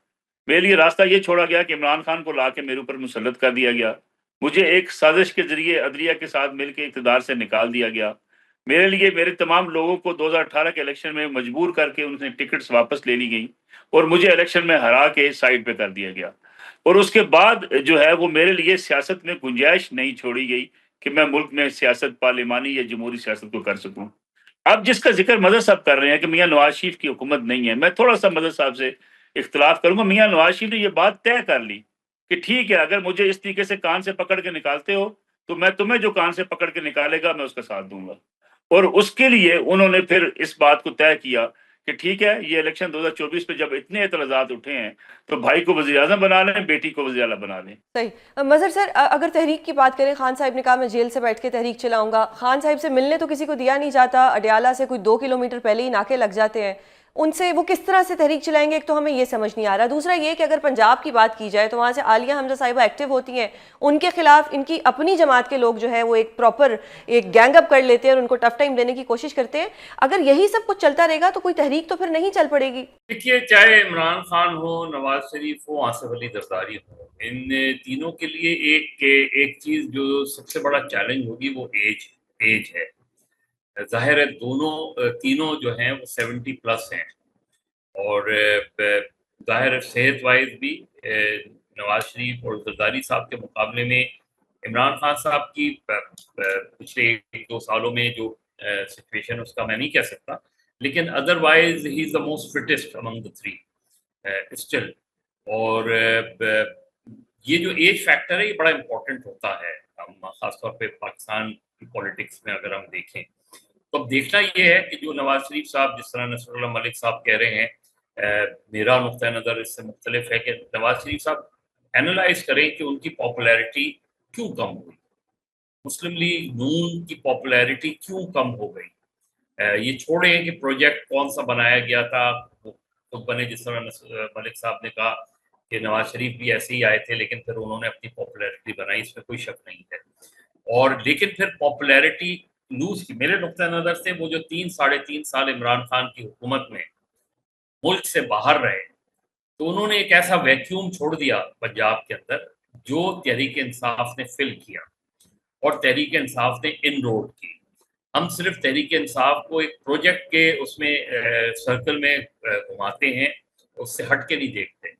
[SPEAKER 3] मेरे लिए रास्ता ये छोड़ा गया कि इमरान खान को लाके मेरे ऊपर मुसल्लत कर दिया गया। मुझे एक साज़िश के ज़रिए अदलिया के साथ मिलके इक़्तिदार से निकाल दिया गया। मेरे लिए मेरे तमाम लोगों को 2018 के इलेक्शन में मजबूर करके उनसे टिकट्स वापस ले ली गई और मुझे इलेक्शन में हरा के साइड पे कर दिया गया। और उसके बाद जो है वो मेरे लिए सियासत में गुंजाइश नहीं छोड़ी गई कि मैं मुल्क में सियासत पार्लिमानी या जमहूरी सियासत को कर सकूँ। अब जिसका ज़िक्र मदद साहब कर रहे हैं कि मियाँ नवाज़ शरीफ की हुकूमत नहीं है, मैं थोड़ा-सा मदद साहब से इख्तिलाफ़ करूँगा। मियाँ नवाज़ शरीफ ने ये बात तय कर ली कि ठीक है, अगर मुझे इस तरीके से कान से पकड़ के निकालते हो, तो मैं तुम्हें जो कान से पकड़ के निकालेगा, मैं उसका साथ दूँगा। और उसके लिए उन्होंने फिर इस बात को तय किया कि ठीक है, ये इलेक्शन 2024 पे जब इतने एतराज़ात उठे हैं, तो भाई को वज़ीर-ए-आज़म बना लें, बेटी को वज़ीर आला बना लें।
[SPEAKER 1] सही। मज़हर सर, अगर तहरीक की बात करें, खान साहब ने कहा मैं जेल से बैठ के तहरीक चलाऊंगा। खान साहब से मिलने तो किसी को दिया नहीं जाता, अडयाला से कोई 2 किलोमीटर पहले ही नाके लग जाते हैं। उनसे वो किस तरह से तहरीक चलाएंगे, एक तो हमें ये समझ नहीं आ रहा। दूसरा ये कि अगर पंजाब की बात की जाए तो वहाँ से आलिया हमजा साहिबा एक्टिव होती हैं, उनके खिलाफ इनकी अपनी जमात के लोग जो है वो एक प्रॉपर एक गैंग अप कर लेते हैं और उनको टफ टाइम देने की कोशिश करते हैं। अगर यही सब कुछ चलता रहेगा तो कोई तहरीक तो फिर नहीं चल पड़ेगी।
[SPEAKER 4] देखिए, चाहे इमरान खान हो, नवाज शरीफ हो, आसिफ अली जरदारी हो, इन तीनों के लिए एक चीज जो सबसे बड़ा चैलेंज होगी वो एज है। जाहिर है दोनों तीनों जो हैं वो 70 प्लस हैं और जाहिर है सेहत वाइज भी नवाज शरीफ और जरदारी साहब के मुकाबले में इमरान खान साहब की पिछले 1-2 सालों में जो सिचुएशन उसका मैं नहीं कह सकता, लेकिन otherwise he is the most fittest among the three still. और ये जो एज फैक्टर है ये बड़ा इम्पोर्टेंट होता है, हम खासतौर पे पाकिस्तान की पॉलिटिक्स में अगर हम देखें तो अब देखना ये है कि जो नवाज शरीफ साहब, जिस तरह नसरुल्लाह मलिक साहब कह रहे हैं, मेरा नुक्ता नज़र इससे मुख्तलिफ है कि नवाज शरीफ साहब एनालाइज करें कि उनकी पॉपुलैरिटी क्यों कम हुई, मुस्लिम लीग नून की पॉपुलैरिटी क्यों कम हो गई। ये छोड़ें कि प्रोजेक्ट कौन सा बनाया गया था, वो खुद बने, जिस तरह मलिक साहब ने कहा कि नवाज शरीफ भी ऐसे ही आए थे लेकिन फिर उन्होंने अपनी पॉपुलैरिटी बनाई, इसमें कोई शक नहीं है। और लेकिन फिर पॉपुलैरिटी लूज की मेरे नुक्ता नज़र से वो जो 3-3.5 साल इमरान खान की हुकूमत में मुल्क से बाहर रहे, तो उन्होंने एक ऐसा वैक्यूम छोड़ दिया पंजाब के अंदर जो तहरीक इंसाफ ने फिल किया और तहरीक इंसाफ ने इन रोड की। हम सिर्फ तहरीक इंसाफ को एक प्रोजेक्ट के उसमें सर्कल में घुमाते हैं, उससे हट के नहीं देखते।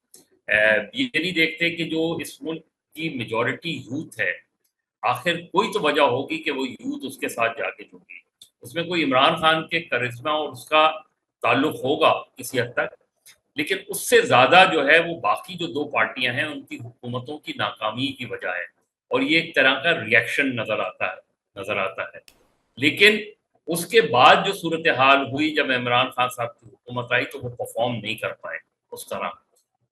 [SPEAKER 4] ये नहीं देखते कि जो इस मुल्क की मेजॉरिटी यूथ है, आखिर कोई तो वजह होगी कि वो यूथ उसके साथ जाके जुड़ी। उसमें कोई इमरान खान के करिश्मा और उसका ताल्लुक होगा किसी हद तक, लेकिन उससे ज़्यादा जो है वो बाकी जो 2 पार्टियां हैं उनकी हुकूमतों की नाकामी की वजह है और ये एक तरह का रिएक्शन नज़र आता है। लेकिन उसके बाद जो सूरत हाल हुई जब इमरान खान साहब की हुकूमत आई तो वो परफॉर्म नहीं कर पाए उस तरह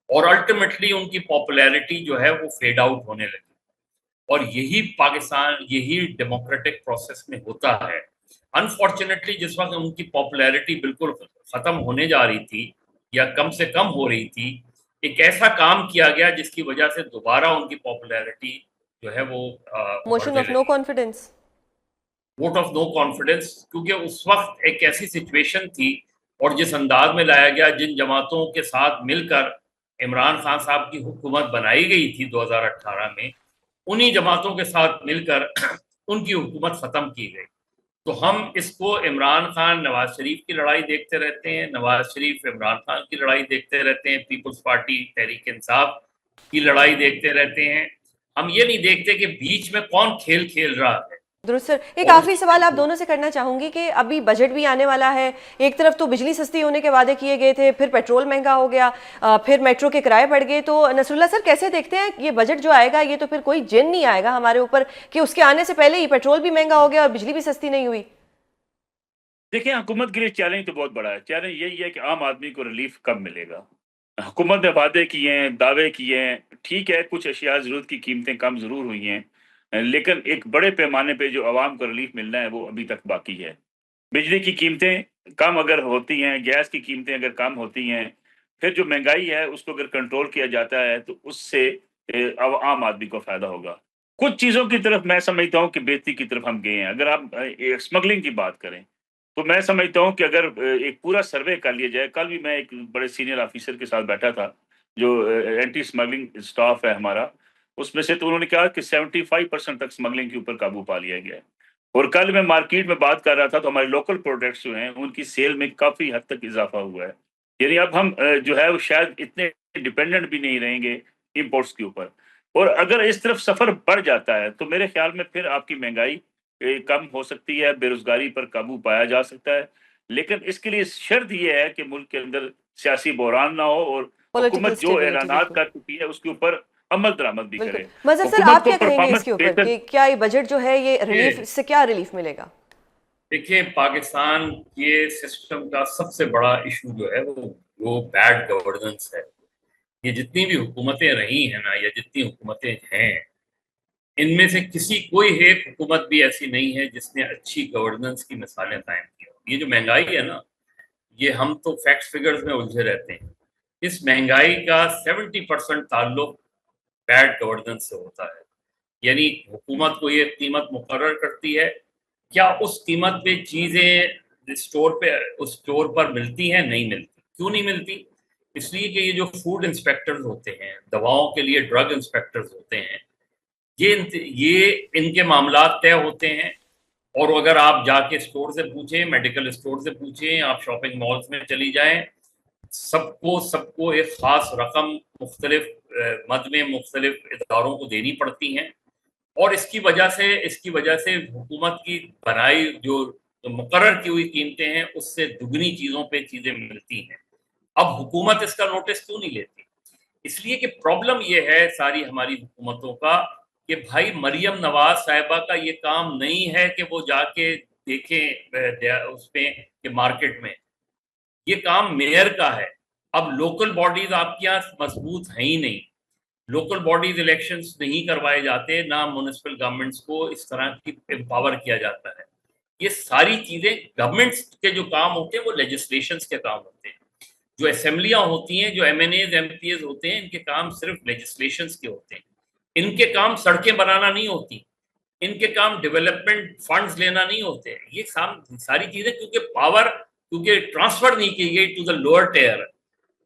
[SPEAKER 4] और अल्टीमेटली उनकी पॉपुलैरिटी जो है वो फेड आउट होने लगी। और यही पाकिस्तान, यही डेमोक्रेटिक प्रोसेस में होता है। अनफॉर्चुनेटली जिस वक्त उनकी पॉपुलैरिटी बिल्कुल खत्म होने जा रही थी या कम से कम हो रही थी, एक ऐसा काम किया गया जिसकी वजह से दोबारा उनकी पॉपुलैरिटी जो है वो
[SPEAKER 1] मोशन
[SPEAKER 4] बढ़ने
[SPEAKER 1] ऑफ नो
[SPEAKER 4] लगी।
[SPEAKER 1] Confidence.
[SPEAKER 4] Vote of no confidence, क्योंकि उस वक्त एक ऐसी सिचुएशन थी और जिस अंदाज में लाया गया, जिन जमातों के साथ मिलकर इमरान खान साहब की हुकूमत बनाई गई थी 2018 में, उन्हीं जमातों के साथ मिलकर उनकी हुकूमत खत्म की गई। तो हम इसको इमरान खान नवाज शरीफ की लड़ाई देखते रहते हैं, नवाज शरीफ इमरान खान की लड़ाई देखते रहते हैं, पीपल्स पार्टी तहरीक इंसाफ की लड़ाई देखते रहते हैं। हम ये नहीं देखते कि बीच में कौन खेल खेल रहा है।
[SPEAKER 1] दुरुस्त सर, एक
[SPEAKER 4] और
[SPEAKER 1] आखिरी सवाल आप दोनों से करना चाहूंगी कि अभी बजट भी आने वाला है। एक तरफ तो बिजली सस्ती होने के वादे किए गए थे, फिर पेट्रोल महंगा हो गया, फिर मेट्रो के किराए बढ़ गए। तो नसरुल्लाह सर कैसे देखते हैं ये बजट जो आएगा, ये तो फिर कोई जिन नहीं आएगा हमारे ऊपर कि उसके आने से पहले ही पेट्रोल भी महंगा हो गया और बिजली भी सस्ती नहीं हुई।
[SPEAKER 3] देखिए, हुकूमत के लिए चैलेंज तो बहुत बड़ा है। चैलेंज यही है कि आम आदमी को रिलीफ कब मिलेगा। हुकूमत ने वादे किए हैं, दावे किए हैं, ठीक है, कुछ अशिया ज़रूरत की कीमतें कम ज़रूर हुई हैं, लेकिन एक बड़े पैमाने पे जो आवाम को रिलीफ मिलना है वो अभी तक बाकी है। बिजली की कीमतें कम अगर होती हैं, गैस की कीमतें अगर कम होती हैं, फिर जो महंगाई है उसको अगर कंट्रोल किया जाता है तो उससे अब आम आदमी को फ़ायदा होगा। कुछ चीज़ों की तरफ मैं समझता हूँ कि बेहतरी की तरफ हम गए हैं। अगर आप स्मगलिंग की बात करें, तो मैं समझता हूँ कि अगर एक पूरा सर्वे कर लिया जाए। कल भी मैं एक बड़े सीनियर ऑफिसर के साथ बैठा था, जो एंटी स्मगलिंग स्टाफ है हमारा, उसमें से तो उन्होंने कहा कि 75% तक स्मगलिंग के ऊपर काबू पा लिया गया है। और कल मैं मार्केट में बात कर रहा था तो हमारे लोकल प्रोडक्ट्स जो हैं उनकी सेल में काफ़ी हद तक इज़ाफ़ा हुआ है। यानी अब हम जो है वो शायद इतने डिपेंडेंट भी नहीं रहेंगे इम्पोर्ट्स के ऊपर। और अगर इस तरफ सफ़र बढ़ जाता है तो मेरे ख़्याल में फिर आपकी महँगाई कम हो सकती है, बेरोज़गारी पर काबू पाया जा सकता है। लेकिन इसके लिए शर्त ये है कि मुल्क के अंदर सियासी बहरान ना हो और
[SPEAKER 1] पॉलिटिकल
[SPEAKER 3] हुकूमत जो
[SPEAKER 1] स्टेबिलिटी,
[SPEAKER 3] ऐलानात
[SPEAKER 1] बिल्कुल
[SPEAKER 3] कर चुकी है उसके ऊपर अमल दरामद भी
[SPEAKER 1] बिल्कुल।
[SPEAKER 3] करे।
[SPEAKER 1] मजहर सर
[SPEAKER 3] हुकूमत
[SPEAKER 1] आप
[SPEAKER 3] को
[SPEAKER 1] क्या कहेंगे
[SPEAKER 3] परफॉर्मेंस
[SPEAKER 1] इसके ऊपर
[SPEAKER 3] बेहतर।
[SPEAKER 1] कि क्या ये बजट जो है ये रिलीफ,
[SPEAKER 4] देखिए
[SPEAKER 1] इससे क्या रिलीफ मिलेगा?
[SPEAKER 4] देखिए, पाकिस्तान के सिस्टम का सबसे बड़ा इशू जो है वो बैड गवर्नेंस है। ये जितनी भी हुकूमतें रही हैं ना, या जितनी हुकूमतें हैं, इनमें से कोई एक हुकूमत भी ऐसी नहीं है जिसने अच्छी गवर्नेंस की मिसालें कायम की हो। ये जो महंगाई है ना, ये हम तो फैक्ट्स फिगर्स में उलझे रहते हैं। इस महंगाई का 70% ताल्लुक बैड गवर्नेंस से होता है। यानी हुकूमत को ये कीमत मुकर्रर करती है, क्या उस कीमत पे चीज़ें उस स्टोर पर मिलती हैं? नहीं मिलती। क्यों नहीं मिलती? इसलिए कि ये जो फूड इंस्पेक्टर्स होते हैं, दवाओं के लिए ड्रग इंस्पेक्टर्स होते हैं, ये इनके मामलात तय होते हैं। और अगर आप जाके स्टोर से पूछें, मेडिकल स्टोर से पूछें, आप शॉपिंग मॉल्स में चली जाएं, सबको सबको एक ख़ास रकम मुख्तलिफ मद में मुख्तलिफ इदारों को देनी पड़ती हैं। और इसकी वजह से हुकूमत की बनाई जो मुकर्रर की हुई कीमतें हैं, उससे दुगनी चीज़ों पे चीज़ें मिलती हैं। अब हुकूमत इसका नोटिस क्यों नहीं लेती? इसलिए कि प्रॉब्लम ये है सारी हमारी हुकूमतों का कि भाई मरियम नवाज साहिबा का ये काम नहीं है कि वो जाके देखें उस पे कि मार्केट में, ये काम मेयर का है। अब लोकल बॉडीज आपके यहाँ मजबूत हैं ही नहीं, लोकल बॉडीज इलेक्शंस नहीं करवाए जाते, ना म्युनिसिपल गवर्नमेंट्स को इस तरह की एम्पावर किया जाता है। ये सारी चीजें गवर्नमेंट्स के जो काम होते हैं वो लेजिस्लेशंस के काम होते हैं। जो असेंबलियां होती हैं, जो एमएनएज एमपीएज होते हैं, इनके काम सिर्फ लेजिस्लेशंस के होते हैं। इनके काम सड़कें बनाना नहीं होती, इनके काम डेवलपमेंट फंड्स लेना नहीं होते। ये सारी चीजें क्योंकि ट्रांसफर नहीं की गई टू द लोअर टेयर।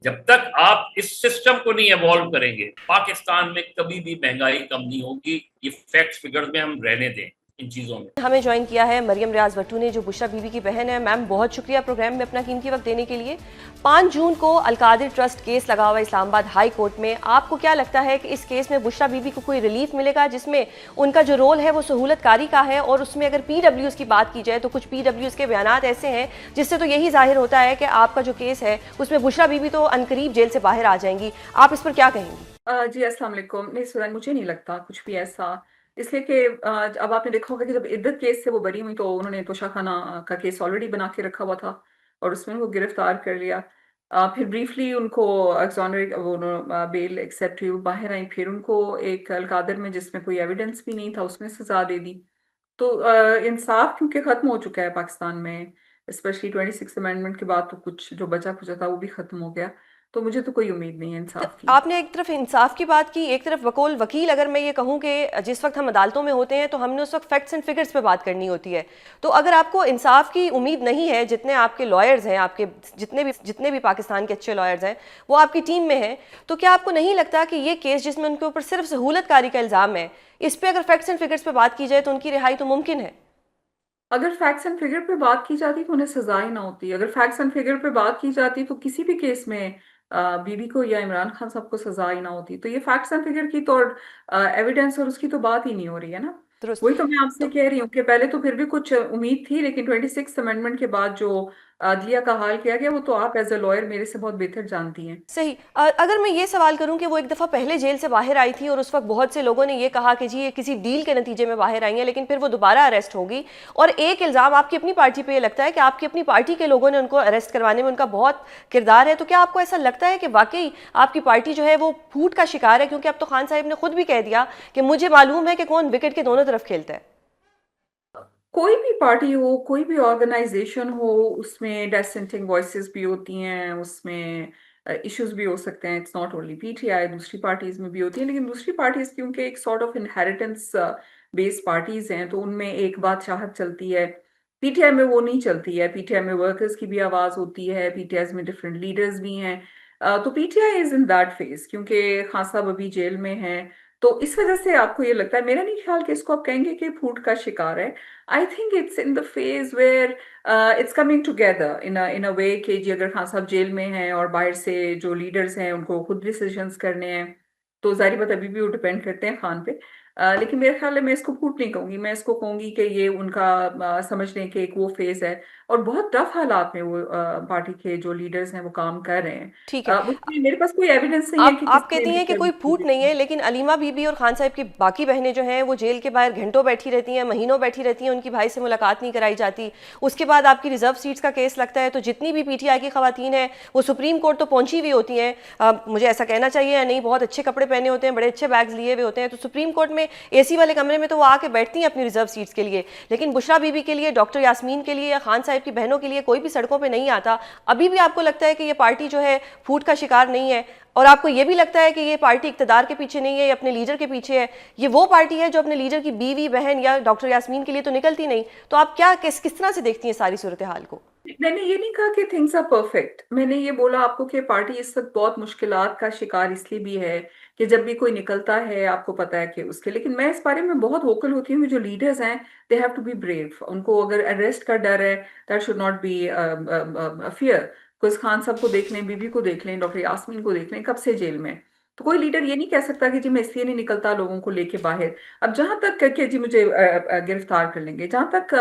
[SPEAKER 4] जब तक आप इस सिस्टम को नहीं इवॉल्व करेंगे, पाकिस्तान में कभी भी महंगाई कम नहीं होगी। ये फैक्ट्स फिगर्स में हम रहने दें इन चीजों में।
[SPEAKER 1] हमें ज्वाइन किया है मरियम रियाज भट्टू ने, जो बुशरा बीबी की बहन है। मैम बहुत शुक्रिया प्रोग्राम में अपना कीमती वक्त देने के लिए। 5 जून को अलकादिर ट्रस्ट केस लगा हुआ इस्लामाबाद हाई कोर्ट में। आपको क्या लगता है कि इस केस में बुशरा बीबी को कोई रिलीफ मिलेगा, जिसमें उनका जो रोल है वो सहूलतकारी का है? और उसमें अगर पीडब्ल्यूएस की बात की जाए तो कुछ पीडब्ल्यूएस के बयानात ऐसे हैं जिससे तो यही जाहिर होता है कि आपका जो केस है उसमें बुशरा बीबी तो अनकरीब जेल से बाहर आ जाएंगी। आप इस पर क्या कहेंगी?
[SPEAKER 5] जी अस्सलाम वालेकुम। नहीं सुरैन, मुझे नहीं लगता कुछ भी ऐसा, इसलिए कि अब आपने देखा होगा कि जब इद्दत केस से वो बरी हुई तो उन्होंने तोशाखाना का केस ऑलरेडी बना के रखा हुआ था और उसमें वो गिरफ्तार कर लिया। फिर ब्रीफली उनको एक्सोनरेट वो बेल एक्सेप्ट हुई, वो बाहर आई, फिर उनको एक अलकादर में जिसमें कोई एविडेंस भी नहीं था उसमें सजा दे दी। तो इंसाफ क्योंकि खत्म हो चुका है पाकिस्तान में, स्पेशली 26 अमेंडमेंट के बाद, तो कुछ जो बचा कुचा था वो भी खत्म हो गया। तो मुझे तो कोई उम्मीद नहीं है
[SPEAKER 1] तो
[SPEAKER 5] इंसाफ की।
[SPEAKER 1] आपने एक तरफ इंसाफ की बात की, एक तरफ वकोल वकील, अगर मैं ये कहूँ कि जिस वक्त हम अदालतों में होते हैं तो हमने उस वक्त फैक्ट्स एंड फिगर्स पे बात करनी होती है। तो अगर आपको इंसाफ की उम्मीद नहीं है, जितने आपके लॉयर्स हैं, आपके जितने भी पाकिस्तान के अच्छे लॉयर्स हैं वो आपकी टीम में हैं, तो क्या आपको नहीं लगता कि ये केस जिसमें उनके ऊपर सिर्फ सहूलतकारी का इल्ज़ाम है, इस पर अगर फैक्ट्स एंड फिगर्स पे बात की जाए तो उनकी रिहाई तो मुमकिन है?
[SPEAKER 5] अगर फैक्ट्स एंड फिगर पे बात की जाती तो उन्हें सजा ही ना होती। अगर फैक्ट्स एंड फिगर पे बात की जाती तो किसी भी केस में बीबी को या इमरान खान साहब को सजा ही ना होती। तो ये फैक्ट्स एंड फिगर की तो एविडेंस और उसकी तो बात ही नहीं हो रही है ना।
[SPEAKER 1] दुरुस्त।
[SPEAKER 5] वही तो मैं आपसे
[SPEAKER 1] तो
[SPEAKER 5] कह रही हूँ कि पहले तो फिर भी कुछ उम्मीद थी, लेकिन 26 अमेंडमेंट के बाद जो अदलिया का हाल किया गया वो तो आप एज अ लॉयर मेरे से बहुत बेहतर जानती हैं।
[SPEAKER 1] सही। अगर मैं ये सवाल करूं कि वो एक दफ़ा पहले जेल से बाहर आई थी और उस वक्त बहुत से लोगों ने ये कहा कि जी ये किसी डील के नतीजे में बाहर आई हैं, लेकिन फिर वो दोबारा अरेस्ट होगी, और एक इल्ज़ाम आपकी अपनी पार्टी पे ये लगता है कि आपकी अपनी पार्टी के लोगों ने उनको अरेस्ट करवाने में उनका बहुत किरदार है, तो क्या आपको ऐसा लगता है कि वाकई आपकी पार्टी जो है वो फूट का शिकार है? क्योंकि अब तो खान साहब ने खुद भी कह दिया कि मुझे मालूम है कि कौन विकेट के दोनों तरफ खेलता है।
[SPEAKER 5] कोई भी पार्टी हो, कोई भी ऑर्गेनाइजेशन हो, उसमें डिसेंटिंग वॉइसेस भी होती हैं, उसमें इश्यूज भी हो सकते हैं। इट्स नॉट ओनली पीटीआई, दूसरी पार्टीज में भी होती है, लेकिन दूसरी पार्टीज क्योंकि एक sort of inheritance based parties हैं तो उनमें एक बात चाहत चलती है। पीटीआई में वो नहीं चलती है। पीटीआई में वर्कर्स की भी आवाज होती है, पीटीआई में डिफरेंट लीडर्स भी हैं। तो PTI is in that phase क्योंकि खान साहब अभी जेल में हैं, तो इस वजह से आपको ये लगता है। मेरा नहीं ख्याल कि इसको आप कहेंगे कि फूट का शिकार है। I think it's in the phase where it's coming together in a way कि जी अगर खान साहब जेल में हैं और बाहर से जो लीडर्स हैं उनको खुद डिसीजंस करने हैं, तो जाहिर बात अभी भी वो डिपेंड करते हैं खान पे। लेकिन मेरे ख्याल में मैं इसको फूट नहीं कहूंगी, मैं इसको कहूंगी कि ये उनका समझने के एक वो फेज है, और बहुत टफ हालात में वो पार्टी के जो लीडर्स हैं वो काम कर रहे हैं।
[SPEAKER 1] ठीक है।
[SPEAKER 5] मुझे मेरे पास कोई एविडेंस नहीं है
[SPEAKER 1] आप
[SPEAKER 5] कि
[SPEAKER 1] आप
[SPEAKER 5] किसी
[SPEAKER 1] कहती हैं कि कोई फूट नहीं है, लेकिन अलीमा बीबी और खान साहब की बाकी बहनें जो हैं वो जेल के बाहर घंटों बैठी रहती हैं, महीनों बैठी रहती हैं, उनकी भाई से मुलाकात नहीं कराई जाती। उसके बाद आपकी रिजर्व सीट्स का केस लगता है तो जितनी भी पीटीआई की खवातीन हैं वो सुप्रीम कोर्ट तो पहुंची हुई होती हैं, मुझे ऐसा कहना चाहिए या नहीं, बहुत अच्छे कपड़े पहने होते हैं, बड़े अच्छे बैग्स लिए हुए होते हैं, तो सुप्रीम कोर्ट में एसी वाले कमरे में तो वो आके बैठती हैं अपनी रिजर्व सीट्स के लिए, लेकिन बुशरा बीबी के लिए, डॉक्टर यास्मीन के लिए या खान साहब की बहनों के लिए कोई भी सड़कों पर नहीं आता। अभी भी आपको लगता है कि ये पार्टी जो है फूट का शिकार नहीं है? और आपको ये भी लगता है कि ये पार्टी इक़्तिदार के पीछे नहीं है, ये अपने लीडर के पीछे है? ये वो पार्टी है जो अपने लीडर की बीवी बहन या डॉक्टर यास्मीन के लिए तो निकलती नहीं। तो आप क्या किस तरह से देखती हैं सारी सूरत हाल को?
[SPEAKER 5] मैंने ये नहीं कहा कि थिंग्स आर परफेक्ट। मैंने ये बोला आपको कि पार्टी इस वक्त बहुत मुश्किलात का शिकार इसलिए भी है कि जब भी कोई निकलता है आपको पता है कि उसके, लेकिन मैं इस बारे में बहुत वोकल होती हूँ कि जो लीडर्स हैं they have to be brave. उनको अगर अरेस्ट का डर है, that should not be fear. कुछ खान साहब को देख लें, बीबी को देख लें, डॉक्टर यास्मीन को देख लें, कब से जेल में। तो कोई लीडर ये नहीं कह सकता कि जी मैं इसलिए नहीं निकलता लोगों को लेके बाहर। अब जहां तक कि जी मुझे गिरफ्तार कर लेंगे, जहां तक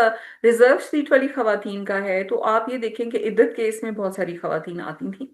[SPEAKER 5] रिजर्व सीट वाली खवातीन का है, तो आप ये देखें कि इद्दत केस में बहुत सारी खवातीन आती थी,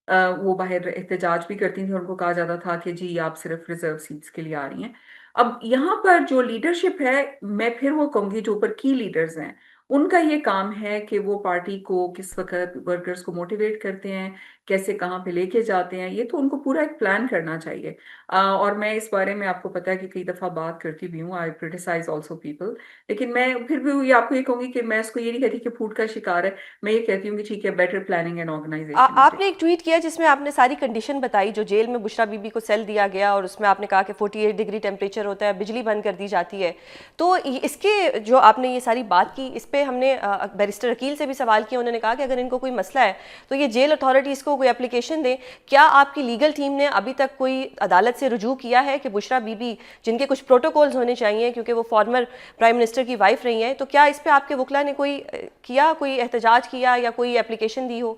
[SPEAKER 5] वो बाहर एहतजाज भी करती थी, उनको कहा जाता था कि जी आप सिर्फ रिजर्व सीट्स के लिए आ रही हैं। अब यहाँ पर जो लीडरशिप है, मैं फिर वो कहूंगी जो ऊपर की लीडर्स हैं उनका ये काम है कि वो पार्टी को किस वक्त वर्कर्स को मोटिवेट करते हैं, कैसे कहाँ पे लेके जाते हैं, ये तो उनको पूरा एक प्लान करना चाहिए। और मैं इस बारे में आपको पता है कि कई दफ़ा बात करती भी हूँ, आई क्रिटिसाइज ऑल्सो पीपल, लेकिन मैं फिर भी ये आपको ये कहूंगी कि मैं इसको ये नहीं कहती कि फूट का शिकार है। मैं ये कहती हूँ कि ठीक है, better planning and organization is
[SPEAKER 1] आपने एक ट्वीट किया जिसमें आपने सारी कंडीशन बताई, जो जेल में बुशरा बीबी को सेल दिया गया और उसमें आपने कहा कि 48 डिग्री टेम्परेचर होता है, बिजली बंद कर दी जाती है। तो इसके जो आपने ये सारी बात की, इस पे हमने बैरिस्टर अकील से भी सवाल किया। उन्होंने कहा कि अगर इनको कोई मसला है तो ये जेल अथॉरिटीज़ को कोई एप्लीकेशन दें। क्या आपकी लीगल टीम ने अभी तक कोई अदालत से रुजू किया है कि बुशरा बीबी, जिनके कुछ प्रोटोकॉल्स होने चाहिए क्योंकि वो फॉर्मर प्राइम मिनिस्टर की वाइफ रही हैं, तो क्या इस पर आपके वकला ने कोई एहतजाज किया या कोई एप्लीकेशन दी हो?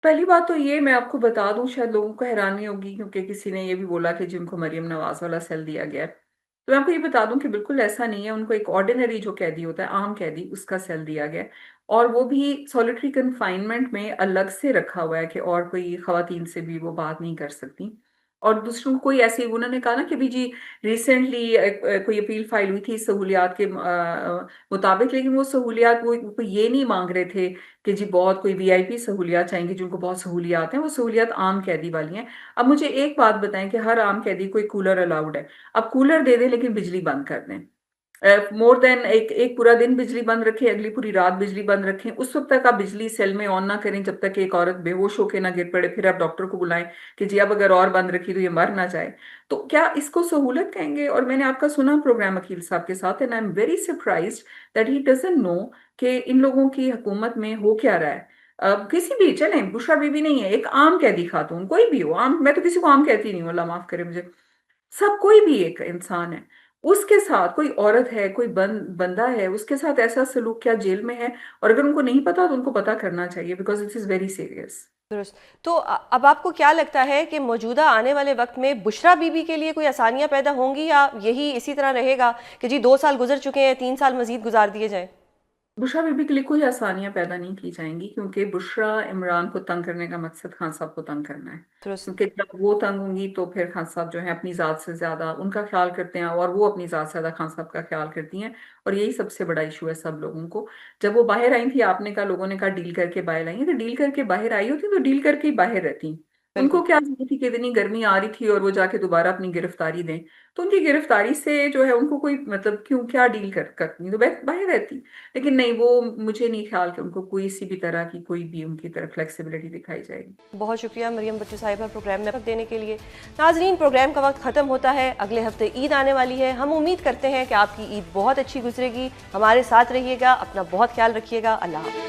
[SPEAKER 5] पहली बात तो ये मैं आपको बता दूं, शायद लोगों को हैरानी होगी क्योंकि किसी ने ये भी बोला कि जिनको मरियम नवाज वाला सेल दिया गया है। तो मैं आपको ये बता दूं कि बिल्कुल ऐसा नहीं है। उनको एक ऑर्डिनरी जो कैदी होता है, आम कैदी, उसका सेल दिया गया है, और वो भी सॉलिटरी कन्फाइनमेंट में अलग से रखा हुआ है कि और कोई खवातीन से भी वो बात नहीं कर सकती। और दूसरों को कोई ऐसी उन्होंने कहा ना कि भी जी रिसेंटली कोई अपील फाइल हुई थी सहूलियात के मुताबिक, लेकिन वो सहूलियात वो ये नहीं मांग रहे थे कि जी बहुत कोई वीआईपी सहूलियात चाहेंगे जिनको बहुत सहूलियात हैं, वो सहूलियात आम कैदी वाली हैं। अब मुझे एक बात बताएं कि हर आम कैदी को एक कूलर अलाउड है, अब कूलर दे दें लेकिन बिजली बंद कर दें, मोर देन एक पूरा दिन बिजली बंद रखें, अगली पूरी रात बिजली बंद रखें, उस वक्त तक आप बिजली सेल में ऑन ना करें जब तक एक औरत बेहोश होकर ना गिर पड़े, फिर आप डॉक्टर को बुलाएं कि जी अब अगर और बंद रखी तो ये मर ना जाए। तो क्या इसको सहूलत कहेंगे? और मैंने आपका सुना प्रोग्राम अकील साहब के साथ, and I am very surprised that he doesn't know कि इन लोगों की हुकूमत में हो क्या रहा है। किसी भी, चले बुशरा बीबी नहीं है, एक आम कैदी खातून कोई भी हो, आम, मैं तो किसी को आम कहती नहीं हूँ, अल्लाह माफ करे मुझे, सब कोई भी एक इंसान है, उसके साथ कोई औरत है, कोई बंदा है, उसके साथ ऐसा सलूक क्या जेल में है? और अगर उनको नहीं पता तो उनको पता करना चाहिए, because it is very serious.
[SPEAKER 1] दुरुस्त। तो अब आपको क्या लगता है कि मौजूदा आने वाले वक्त में बुशरा बीबी के लिए कोई आसानियां पैदा होंगी, या यही इसी तरह रहेगा कि जी 2 साल गुजर चुके हैं, 3 साल मजीद गुजार दिए जाएं?
[SPEAKER 5] बुशरा बीबी के लिए कोई आसानियां पैदा नहीं की जाएंगी, क्योंकि बुशरा इमरान को तंग करने का मकसद खान साहब को तंग करना है।
[SPEAKER 1] दुरुस्त।
[SPEAKER 5] क्योंकि जब वो तंग होंगी तो फिर खान साहब जो है अपनी ज़ात से ज़्यादा उनका ख्याल करते हैं, और वो अपनी ज़ात से ज़्यादा खान साहब का ख्याल करती हैं, और यही सबसे बड़ा इशू है सब लोगों को। जब वो बाहर आई थी, आपने कहा लोगों ने कहा डील करके बाहर आई, तो डील करके बाहर आई होती तो डील करके ही बाहर रहती। उनको क्या जरूरत थी कि इतनी गर्मी आ रही थी और वो जाके दोबारा अपनी गिरफ्तारी दें? तो उनकी गिरफ्तारी से जो है उनको कोई मतलब क्यों, क्या डील करती तो बाहर रहती। लेकिन नहीं, वो मुझे नहीं ख्याल कि उनको कोई सी भी तरह की कोई भी उनकी तरफ फ्लेक्सिबिलिटी दिखाई जाएगी।
[SPEAKER 1] बहुत शुक्रिया मरियम भट्टू साहिबा प्रोग्राम में देने के लिए। नाजरीन, प्रोग्राम का वक्त ख़त्म होता है, अगले हफ्ते ईद आने वाली है। हम उम्मीद करते हैं कि आपकी ईद बहुत अच्छी गुजरेगी। हमारे साथ रहिएगा, अपना बहुत ख्याल रखिएगा। अल्लाह हाफ़िज़।